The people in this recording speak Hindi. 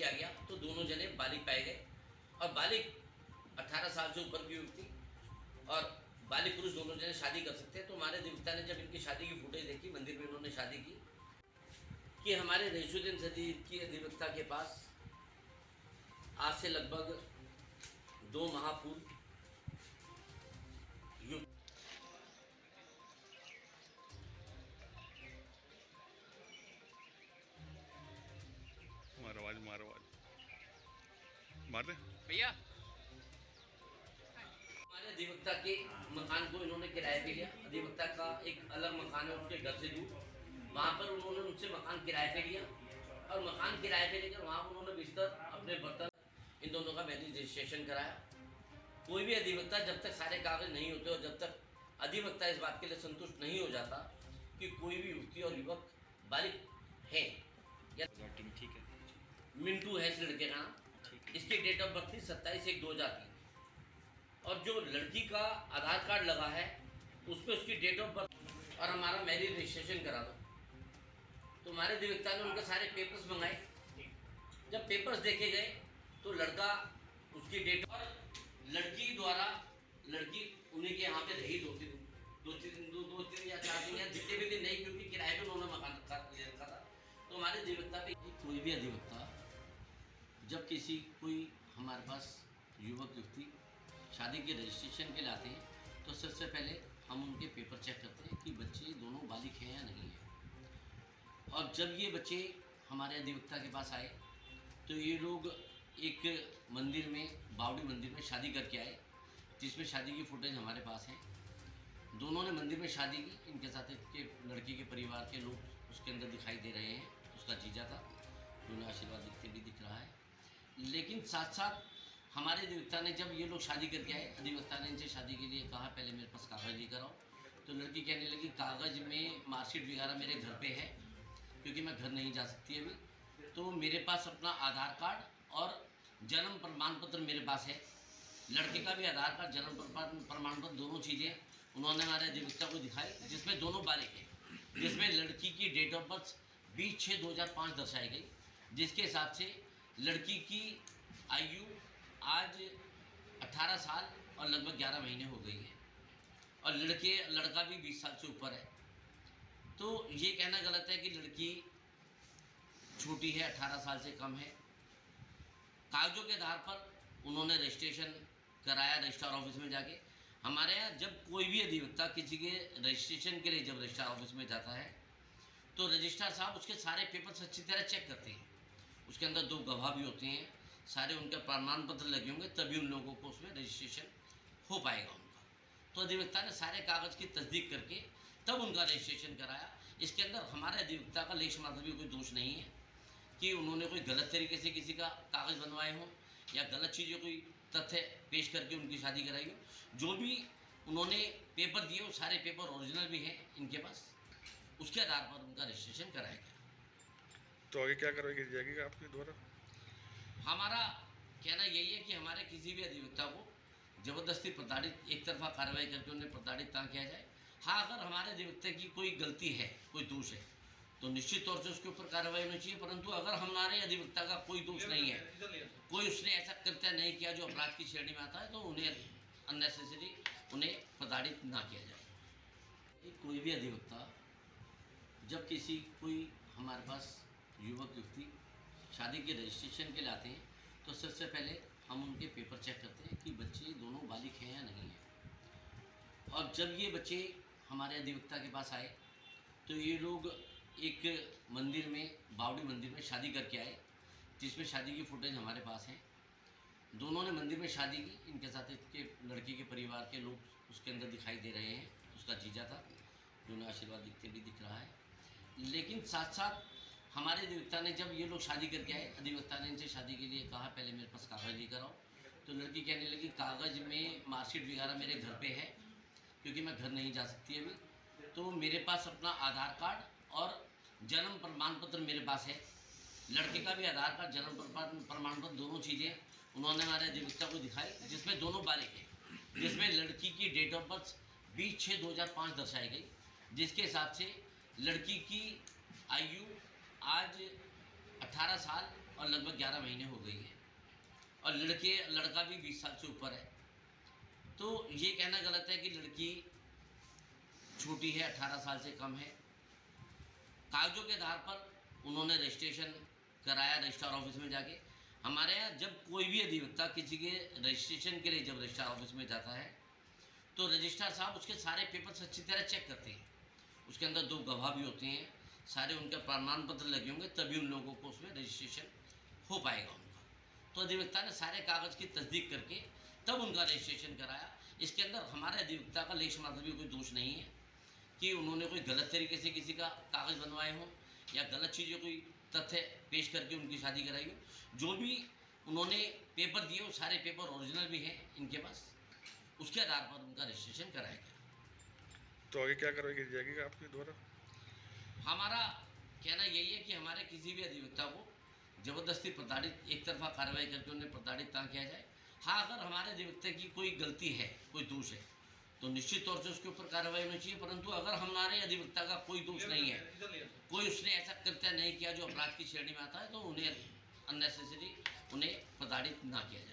किया गया तो दोनों जने बालिग पाए गए और बालिग 18 साल से ऊपर की युवती और बालिग पुरुष दोनों जने शादी कर सकते हैं। तो हमारे अधिवक्ता ने जब इनकी शादी की फुटेज देखी, मंदिर में इन्होंने शादी की, कि हमारे रईसुद्दीन सदीद की अधिवक्ता के पास आज से लगभग 2 माह पूर्व मार दे भैया। हमारे अधिवक्ता के मकान को इन्होंने किराए पे लिया। अधिवक्ता का एक अलग मकान है उसके घर से दूर, वहाँ पर उन्होंने मुझसे मकान किराए पे लिया और मकान किराए पे लेकर वहाँ उन्होंने बिस्तर, अपने बर्तन, इन दोनों का मैरिज रजिस्ट्रेशन कराया। कोई भी अधिवक्ता जब तक सारे कागज नहीं होते और जब तक अधिवक्ता इस बात के लिए संतुष्ट नहीं हो जाता कि कोई भी युवती और युवक बालिग है या ठीक है, मिंटू है इस लड़के का नाम, इसकी डेट ऑफ बर्थ थी 27/1/2003 और जो लड़की का आधार कार्ड लगा है उस पर उसकी डेट ऑफ बर्थ और हमारा मैरिज रजिस्ट्रेशन करा दो। तो हमारे अधिवक्ता ने उनके सारे पेपर्स मंगाए। जब पेपर्स देखे गए तो लड़का उसकी डेट और लड़की द्वारा लड़की उन्हीं के यहाँ पे रही दो तीन या 4 दिन या जितने भी दिन नहीं, क्योंकि किराए पे उन्होंने मकान रखा था। तो हमारे अधिवक्ता पे कोई भी अधिवक्ता जब कोई हमारे पास युवक युवती शादी के रजिस्ट्रेशन के लिए आते हैं तो सबसे पहले हम उनके पेपर चेक करते हैं कि बच्चे दोनों बालिग हैं या नहीं है। और जब ये बच्चे हमारे अधिवक्ता के पास आए तो ये लोग एक मंदिर में, बावड़ी मंदिर में शादी करके आए, जिसमें शादी की फुटेज हमारे पास है। दोनों ने मंदिर में शादी की, इनके साथ इसके लड़की के परिवार के लोग उसके अंदर दिखाई दे रहे हैं। उसका जीजा था, दोनों आशीर्वाद दिखते भी दिख रहा है। लेकिन साथ साथ हमारे अधिवक्ता ने जब ये लोग शादी करके आए, अधिवक्ता ने इनसे शादी के लिए कहा पहले मेरे पास कागज़ लेकर आओ। तो लड़की कहने लगी कागज़ में मार्कशीट वगैरह मेरे घर पे है, क्योंकि मैं घर नहीं जा सकती अभी। तो मेरे पास अपना आधार कार्ड और जन्म प्रमाण पत्र मेरे पास है। लड़के का भी आधार कार्ड, जन्म प्रमाण पत्र, दोनों चीज़ें उन्होंने हमारे अधिवक्ता को दिखाई, जिसमें दोनों बालिग हैं। जिसमें लड़की की डेट ऑफ बर्थ 20/6/2005 दर्शाई गई, जिसके हिसाब से लड़की की आयु आज 18 साल और लगभग 11 महीने हो गई है और लड़का भी 20 साल से ऊपर है। तो ये कहना गलत है कि लड़की छोटी है, 18 साल से कम है। कागजों के आधार पर उन्होंने रजिस्ट्रेशन कराया रजिस्ट्रार ऑफिस में जाके। हमारे यहाँ जब कोई भी अधिवक्ता किसी के रजिस्ट्रेशन के लिए जब रजिस्ट्रार ऑफिस में जाता है तो रजिस्ट्रार साहब उसके सारे पेपर्स अच्छी तरह चेक करते हैं। उसके अंदर 2 गवाह भी होते हैं, सारे उनके प्रमाण पत्र लगे होंगे, तभी उन लोगों को उसमें रजिस्ट्रेशन हो पाएगा उनका। तो अधिवक्ता ने सारे कागज़ की तस्दीक करके तब उनका रजिस्ट्रेशन कराया। इसके अंदर हमारे अधिवक्ता का लेश मात्र भी कोई दोष नहीं है कि उन्होंने कोई गलत तरीके से किसी का कागज़ बनवाए हों या गलत चीज़ें कोई तथ्य पेश करके उनकी शादी कराई हो। जो भी उन्होंने पेपर दिए वो सारे पेपर ओरिजिनल भी हैं इनके पास, उसके आधार पर उनका रजिस्ट्रेशन कराया गया। तो आगे क्या कार्रवाई की जाएगी आपके द्वारा? हमारा कहना यही है कि हमारे किसी भी अधिवक्ता को ज़बरदस्ती प्रताड़ित, एक तरफा कार्रवाई करके उन्हें प्रताड़ित ना किया जाए। हाँ, अगर हमारे अधिवक्ता की कोई गलती है, कोई दोष है, तो निश्चित तौर से उसके ऊपर कार्रवाई होनी चाहिए। परंतु अगर हमारे अधिवक्ता का कोई दोष नहीं है, कोई उसने ऐसा कृत्य नहीं किया जो अपराध की श्रेणी में आता है, तो उन्हें अननेसेसरी उन्हें प्रताड़ित ना किया जाए। कोई भी अधिवक्ता जब कोई हमारे पास युवक युवती शादी के रजिस्ट्रेशन के लिए आते हैं तो सबसे पहले हम उनके पेपर चेक करते हैं कि बच्चे दोनों बालिग हैं या नहीं है। और जब ये बच्चे हमारे अधिवक्ता के पास आए तो ये लोग एक मंदिर में, बावड़ी मंदिर में शादी करके आए, जिसमें शादी की फुटेज हमारे पास है। दोनों ने मंदिर में शादी की, इनके साथ इसके लड़की के परिवार के लोग उसके अंदर दिखाई दे रहे हैं। उसका जीजा था, दोनों आशीर्वाद दिखते भी दिख रहा है। लेकिन साथ साथ हमारे अधिवक्ता ने जब ये लोग शादी करके आए, अधिवक्ता ने इनसे शादी के लिए कहा पहले मेरे पास कागज़ लेकर आओ। तो लड़की कहने लगी कागज़ में मार्कशीट वगैरह मेरे घर पे है, क्योंकि मैं घर नहीं जा सकती अभी। तो मेरे पास अपना आधार कार्ड और जन्म प्रमाण पत्र मेरे पास है। लड़के का भी आधार कार्ड, जन्म प्रमाण पत्र, दोनों चीज़ें उन्होंने हमारे अधिवक्ता को दिखाई, जिसमें दोनों बालिग हैं। जिसमें लड़की की डेट ऑफ बर्थ 20/6/2005 दर्शाई गई, जिसके हिसाब से लड़की की आयु आज 18 साल और लगभग 11 महीने हो गई है और लड़का भी 20 साल से ऊपर है। तो ये कहना गलत है कि लड़की छोटी है, 18 साल से कम है। कागजों के आधार पर उन्होंने रजिस्ट्रेशन कराया रजिस्ट्रार ऑफिस में जाके। हमारे यहाँ जब कोई भी अधिवक्ता किसी के रजिस्ट्रेशन के लिए जब रजिस्ट्रार ऑफिस में जाता है तो रजिस्ट्रार साहब उसके सारे पेपर्स अच्छी तरह चेक करते हैं। उसके अंदर 2 गवाह भी होते हैं, सारे उनके प्रमाण पत्र लगे होंगे, तभी उन लोगों को उसमें रजिस्ट्रेशन हो पाएगा उनका। तो अधिवक्ता ने सारे कागज़ की तस्दीक करके तब उनका रजिस्ट्रेशन कराया। इसके अंदर हमारे अधिवक्ता का लेश मात्र भी कोई दोष नहीं है कि उन्होंने कोई गलत तरीके से किसी का कागज़ बनवाए हों या गलत चीज़ें कोई तथ्य पेश करके उनकी शादी कराई हो। जो भी उन्होंने पेपर दिए वो सारे पेपर ओरिजिनल भी हैं इनके पास, उसके आधार पर उनका रजिस्ट्रेशन कराया गया। तो आगे क्या कार्रवाई की जाएगी आपके द्वारा? हमारा कहना यही है कि हमारे किसी भी अधिवक्ता को ज़बरदस्ती प्रताड़ित, एक तरफा कार्रवाई करके उन्हें प्रताड़ित ना किया जाए। हाँ, अगर हमारे अधिवक्ता की कोई गलती है, कोई दोष है, तो निश्चित तौर से उसके ऊपर कार्रवाई होनी चाहिए। परंतु अगर हमारे अधिवक्ता का कोई दोष नहीं है, कोई उसने ऐसा कृत्य नहीं किया जो अपराध की श्रेणी में आता है, तो उन्हें अननेसेसरी उन्हें प्रताड़ित ना किया जाए।